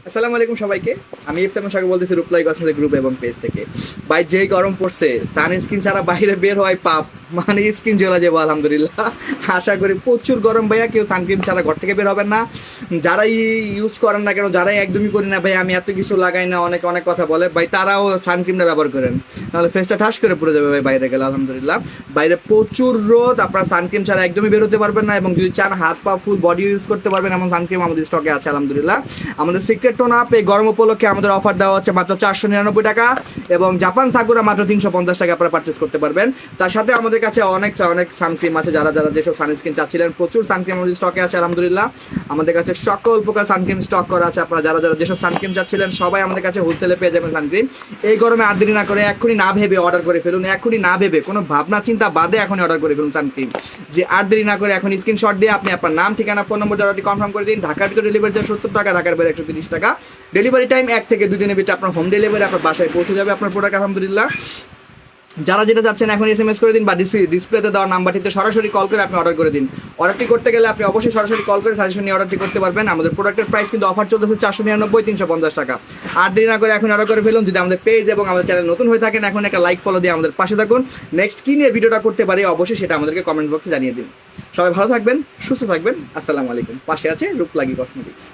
আসসালামু আলাইকুম সবাইকে। আমি ইফতেখার সাগর বলতেছি রূপলাই কসমেটিক গ্রুপ এবং পেজ থেকে। ভাই যেই গরম পড়ছে, সানস্ক্রিন ছাড়া বাইরে বের হয় পাপ, মানে স্কিন জ্বলা যাবো আলহামদুলিল্লাহ। আশা করি প্রচুর গরম ভাইয়া, কেউ সানস্ক্রিন ছাড়া ঘর থেকে বের হবেন না। যারাই ইউজ করেন না কেন, যারাই একদমই করি না ভাই আমি এত কিছু লাগাই না, অনেক অনেক কথা বলে ভাই, তারাও সানস্ক্রিনটা ব্যবহার করেন, নাহলে ফেসটা ঠাস করে পড়ে যাবে ভাই বাইরে গেলে। আলহামদুলিল্লাহ বাইরে প্রচুর রোদ, আপনারা সানস্ক্রিন ছাড়া একদমই বের হতে পারবেন না, এবং যদি চান হাত পা ফুল বডি ইউজ করতে পারবেন এমন সানস্ক্রিন আমাদের স্টকে আছে আলহামদুলিল্লাহ। আমাদের সিক্রেট টোন আপ এই গরম উপলক্ষে আমাদের অফার দেওয়া হচ্ছে মাত্র 499 টাকা, এবং জাপান সাকুরা মাত্র 350 টাকা আপনারা পারচেস করতে পারবেন। তার সাথে আমাদের কাছে অনেক অনেক সানক্রিম আছে, যারা যারা যেসব সানস্ক্রিন চাচ্ছিলেন প্রচুর সানক্রিম আমাদের স্টকে আছে আলহামদুলিল্লাহ। আমাদের কাছে সকল প্রকার সানক্রিম স্টক করা আছে, আপনারা যারা যারা যেসব সানক্রিম চাচ্ছিলেন সবাই আমাদের কাছে হোলসেলে পেয়ে যাবেন সানক্রিম। এই গরমে আর দেরি না করে এক্ষুনি না ভেবে অর্ডার করে ফেলুন, এক্ষুনি না ভেবে কোনো ভাবনা চিন্তা বাদে এখনই অর্ডার করে ফেলুন সানক্রিম। যে আর দেরি না করে এখন স্ক্রিনশট দিয়ে আপনি আপনার নাম ঠিকানা ফোন নম্বর অর্ডারটি কনফার্ম করে দিন। ঢাকার ভিতরে ডেলিভারি চার্জ 70 টাকা, ঢাকার বাইরে 130 টাকা। ডেলিভারি টাইম 1 থেকে 2 দিনের ভিতরে আপনার হোম ডেলিভারি আপনার বাসায় পৌঁছে যাবে আপনার প্রোডাক্ট আলহামদুলিল্লাহ। যারা যেটা চাচ্ছেন এখন SMS করে দিন, বা ডিসপ্লেতে দেওয়া নাম্বারটিতে সরাসরি কল করে আপনি অর্ডার করে দিন। অর্ডারটি করতে গেলে আপনি অবশ্যই সরাসরি কল করে সাজেশন নিয়ে অর্ডারটি করতে পারবেন। আমাদের প্রোডাক্টের প্রাইস কিন্তু অফার চলতেছে 499, 350 টাকা। আর দেরি না করে এখন অর্ডার করে ফেলুন। যদি আমাদের পেজ এবং আমাদের চ্যানেল নতুন হয়ে থাকেন, এখন একটা লাইক ফলো দিয়ে আমাদের পাশে থাকুন। নেক্সট কী নিয়ে ভিডিওটা করতে পারি অবশ্যই সেটা আমাদেরকে কমেন্ট বক্সে জানিয়ে দিন। সবাই ভালো থাকবেন, সুস্থ থাকবেন। আসসালামু আলাইকুম। পাশে আছে রূপলাগি কসমেটিক্স।